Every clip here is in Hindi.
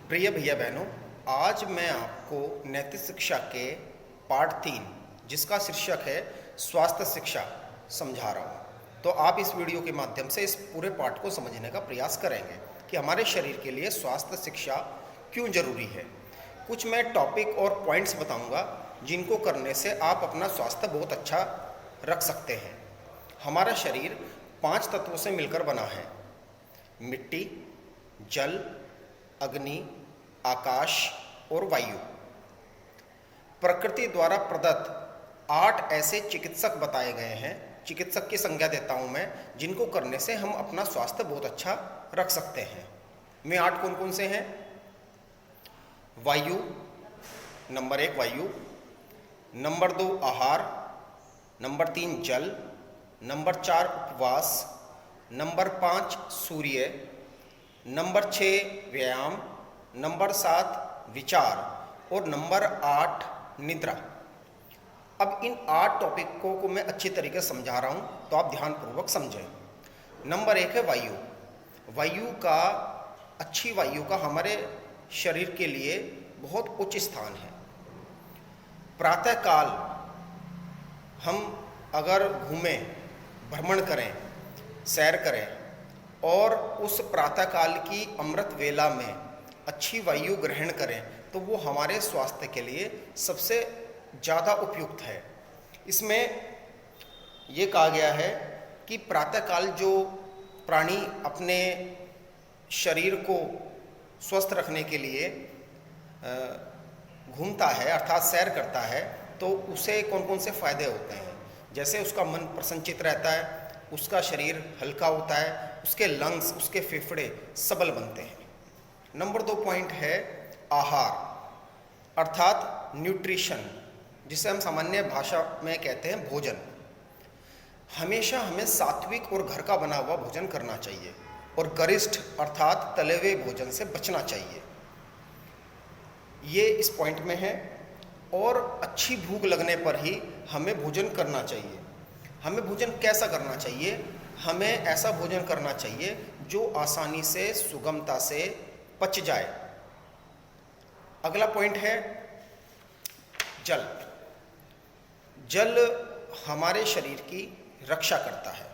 प्रिय भैया बहनों, आज मैं आपको नैतिक शिक्षा के पार्ट 3 जिसका शीर्षक है स्वास्थ्य शिक्षा समझा रहा हूँ। तो आप इस वीडियो के माध्यम से इस पूरे पाठ को समझने का प्रयास करेंगे कि हमारे शरीर के लिए स्वास्थ्य शिक्षा क्यों जरूरी है। कुछ मैं टॉपिक और पॉइंट्स बताऊंगा जिनको करने से आप अपना स्वास्थ्य बहुत अच्छा रख सकते हैं। हमारा शरीर 5 तत्वों से मिलकर बना है: मिट्टी, जल, अग्नि, आकाश और वायु। प्रकृति द्वारा प्रदत्त 8 ऐसे चिकित्सक बताए गए हैं, चिकित्सक की संज्ञा देता हूं मैं, जिनको करने से हम अपना स्वास्थ्य बहुत अच्छा रख सकते हैं। वे 8 कौन कौन से हैं? वायु, नंबर 1 वायु, नंबर 2 आहार, नंबर 3 जल, नंबर 4 उपवास, नंबर 5 सूर्य, नंबर 6 व्यायाम, नंबर 7 विचार और नंबर 8 निद्रा। अब इन 8 टॉपिकों को मैं अच्छी तरीके से समझा रहा हूं, तो आप ध्यानपूर्वक समझें। नंबर 1 है वायु। अच्छी वायु का हमारे शरीर के लिए बहुत उच्च स्थान है। प्रातःकाल हम अगर घूमें, भ्रमण करें, सैर करें और उस प्रातःकाल की अमृत वेला में अच्छी वायु ग्रहण करें तो वो हमारे स्वास्थ्य के लिए सबसे ज़्यादा उपयुक्त है। इसमें ये कहा गया है कि प्रातःकाल जो प्राणी अपने शरीर को स्वस्थ रखने के लिए घूमता है अर्थात सैर करता है, तो उसे कौन कौन से फायदे होते हैं। जैसे उसका मन प्रसन्नचित रहता है, उसका शरीर हल्का होता है, उसके लंग्स, उसके फेफड़े सबल बनते हैं। नंबर 2 पॉइंट है आहार अर्थात न्यूट्रिशन, जिसे हम सामान्य भाषा में कहते हैं भोजन। हमेशा हमें सात्विक और घर का बना हुआ भोजन करना चाहिए और गरिष्ठ अर्थात तले हुए भोजन से बचना चाहिए। ये इस पॉइंट में है। और अच्छी भूख लगने पर ही हमें भोजन करना चाहिए। हमें भोजन कैसा करना चाहिए? हमें ऐसा भोजन करना चाहिए जो आसानी से, सुगमता से पच जाए। अगला पॉइंट है जल। जल हमारे शरीर की रक्षा करता है।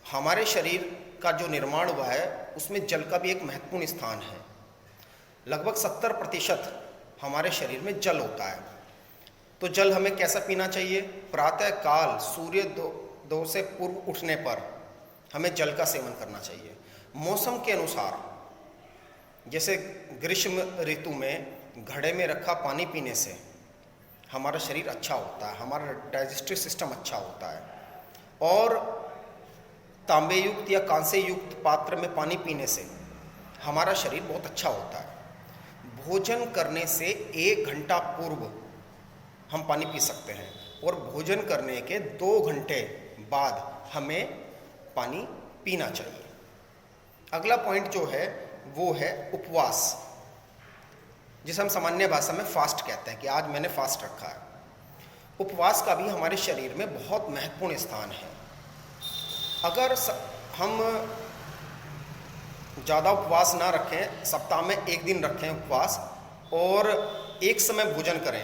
हमारे शरीर का जो निर्माण हुआ है उसमें जल का भी एक महत्वपूर्ण स्थान है। लगभग 70% हमारे शरीर में जल होता है। तो जल हमें कैसा पीना चाहिए? प्रातःकाल सूर्योदय से पूर्व उठने पर हमें जल का सेवन करना चाहिए। मौसम के अनुसार, जैसे ग्रीष्म ऋतु में घड़े में रखा पानी पीने से हमारा शरीर अच्छा होता है, हमारा डाइजेस्टिव सिस्टम अच्छा होता है। और तांबे युक्त या कांसे युक्त पात्र में पानी पीने से हमारा शरीर बहुत अच्छा होता है। भोजन करने से 1 घंटा पूर्व हम पानी पी सकते हैं और भोजन करने के 2 घंटे बाद हमें पानी पीना चाहिए। अगला पॉइंट जो है वो है उपवास, जिसे हम सामान्य भाषा में फास्ट कहते हैं कि आज मैंने फास्ट रखा है। उपवास का भी हमारे शरीर में बहुत महत्वपूर्ण स्थान है। अगर हम ज़्यादा उपवास ना रखें, सप्ताह में 1 दिन रखें उपवास और एक समय भोजन करें,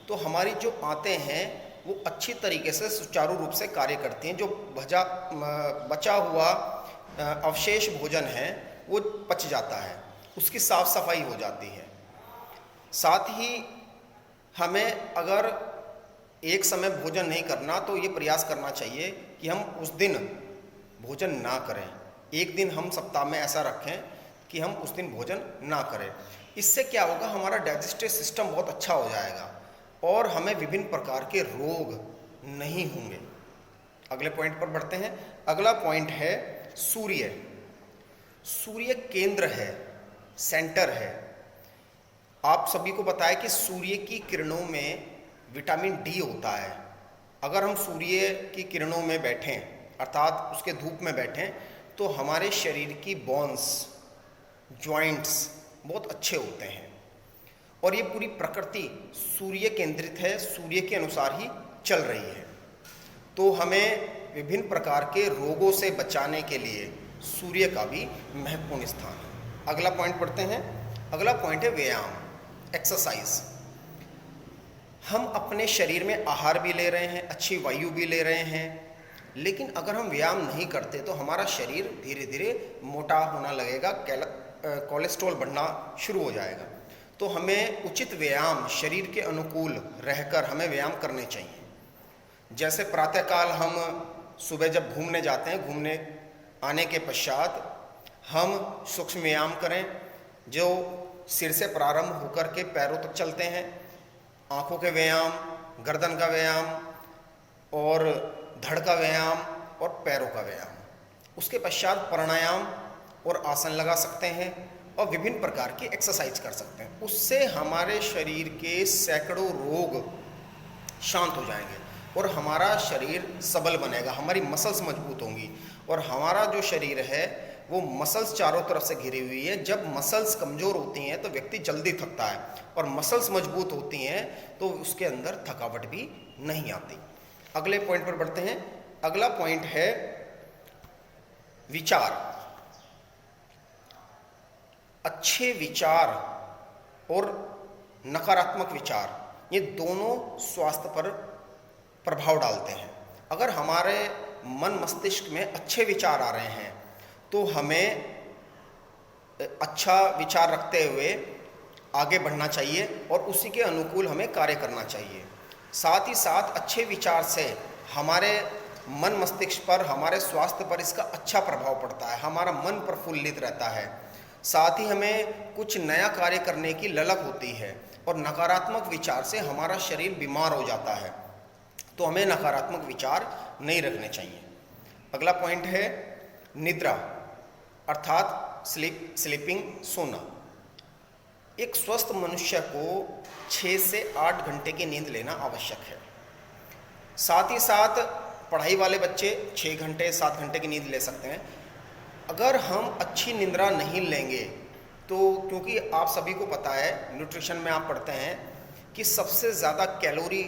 तो हमारी जो आंतें हैं वो अच्छी तरीके से सुचारू रूप से कार्य करती हैं। जो बचा हुआ अवशेष भोजन है वो पच जाता है, उसकी साफ सफाई हो जाती है। साथ ही हमें अगर एक समय भोजन नहीं करना तो ये प्रयास करना चाहिए कि हम उस दिन भोजन ना करें। एक दिन हम सप्ताह में ऐसा रखें कि हम उस दिन भोजन ना करें। इससे क्या होगा? हमारा डाइजेस्टिव सिस्टम बहुत अच्छा हो जाएगा और हमें विभिन्न प्रकार के रोग नहीं होंगे। अगले पॉइंट पर बढ़ते हैं। अगला पॉइंट है सूर्य। सूर्य केंद्र है, सेंटर है। आप सभी को पता है कि सूर्य की किरणों में विटामिन डी होता है। अगर हम सूर्य की किरणों में बैठें अर्थात उसके धूप में बैठें तो हमारे शरीर की बोन्स, जॉइंट्स बहुत अच्छे होते हैं। और ये पूरी प्रकृति सूर्य केंद्रित है, सूर्य के अनुसार ही चल रही है। तो हमें विभिन्न प्रकार के रोगों से बचाने के लिए सूर्य का भी महत्वपूर्ण स्थान है। अगला पॉइंट पढ़ते हैं। अगला पॉइंट है व्यायाम, एक्सरसाइज। हम अपने शरीर में आहार भी ले रहे हैं, अच्छी वायु भी ले रहे हैं, लेकिन अगर हम व्यायाम नहीं करते तो हमारा शरीर धीरे धीरे मोटा होना लगेगा, कोलेस्ट्रॉल बढ़ना शुरू हो जाएगा। तो हमें उचित व्यायाम, शरीर के अनुकूल रहकर हमें व्यायाम करने चाहिए। जैसे प्रातःकाल हम सुबह जब घूमने जाते हैं, घूमने आने के पश्चात हम सूक्ष्म व्यायाम करें, जो सिर से प्रारंभ होकर के पैरों तक चलते हैं। आँखों के व्यायाम, गर्दन का व्यायाम और धड़ का व्यायाम और पैरों का व्यायाम। उसके पश्चात प्राणायाम और आसन लगा सकते हैं और विभिन्न प्रकार की एक्सरसाइज कर सकते हैं। उससे हमारे शरीर के सैकड़ों रोग शांत हो जाएंगे और हमारा शरीर सबल बनेगा, हमारी मसल्स मजबूत होंगी। और हमारा जो शरीर है वो मसल्स चारों तरफ से घिरी हुई है। जब मसल्स कमज़ोर होती हैं तो व्यक्ति जल्दी थकता है, और मसल्स मजबूत होती हैं तो उसके अंदर थकावट भी नहीं आती। अगले पॉइंट पर बढ़ते हैं। अगला पॉइंट है विचार। अच्छे विचार और नकारात्मक विचार, ये दोनों स्वास्थ्य पर प्रभाव डालते हैं। अगर हमारे मन मस्तिष्क में अच्छे विचार आ रहे हैं तो हमें अच्छा विचार रखते हुए आगे बढ़ना चाहिए और उसी के अनुकूल हमें कार्य करना चाहिए। साथ ही साथ अच्छे विचार से हमारे मन मस्तिष्क पर, हमारे स्वास्थ्य पर इसका अच्छा प्रभाव पड़ता है, हमारा मन प्रफुल्लित रहता है। साथ ही हमें कुछ नया कार्य करने की ललक होती है। और नकारात्मक विचार से हमारा शरीर बीमार हो जाता है, तो हमें नकारात्मक विचार नहीं रखने चाहिए। अगला पॉइंट है निद्रा, अर्थात स्लीपिंग, सोना। एक स्वस्थ मनुष्य को 6 से 8 घंटे की नींद लेना आवश्यक है। साथ ही साथ पढ़ाई वाले बच्चे 6 घंटे 7 घंटे की नींद ले सकते हैं। अगर हम अच्छी निद्रा नहीं लेंगे तो, क्योंकि आप सभी को पता है, न्यूट्रिशन में आप पढ़ते हैं कि सबसे ज़्यादा कैलोरी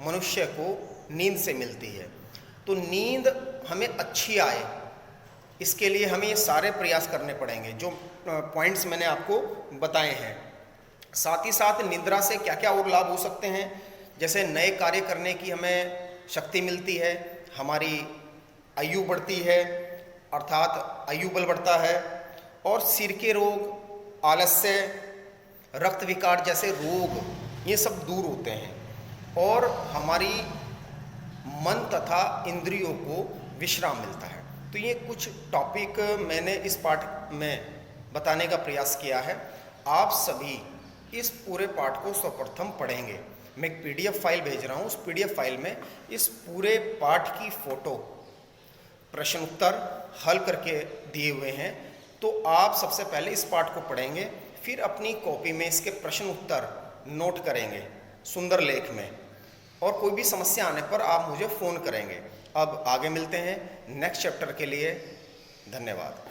मनुष्य को नींद से मिलती है। तो नींद हमें अच्छी आए, इसके लिए हमें ये सारे प्रयास करने पड़ेंगे जो पॉइंट्स मैंने आपको बताए हैं। साथ ही साथ निद्रा से क्या क्या और लाभ हो सकते हैं, जैसे नए कार्य करने की हमें शक्ति मिलती है, हमारी आयु बढ़ती है, अर्थात आयु बल बढ़ता है, और सिर के रोग, आलस्य, रक्त विकार जैसे रोग ये सब दूर होते हैं, और हमारी मन तथा इंद्रियों को विश्राम मिलता है। तो ये कुछ टॉपिक मैंने इस पाठ में बताने का प्रयास किया है। आप सभी इस पूरे पाठ को सर्वप्रथम पढ़ेंगे। मैं एक PDF फाइल भेज रहा हूँ, उस PDF फाइल में इस पूरे पाठ की फ़ोटो, प्रश्न उत्तर हल करके दिए हुए हैं। तो आप सबसे पहले इस पाठ को पढ़ेंगे, फिर अपनी कॉपी में इसके प्रश्न उत्तर नोट करेंगे सुंदर लेख में, और कोई भी समस्या आने पर आप मुझे फ़ोन करेंगे। अब आगे मिलते हैं नेक्स्ट चैप्टर के लिए। धन्यवाद।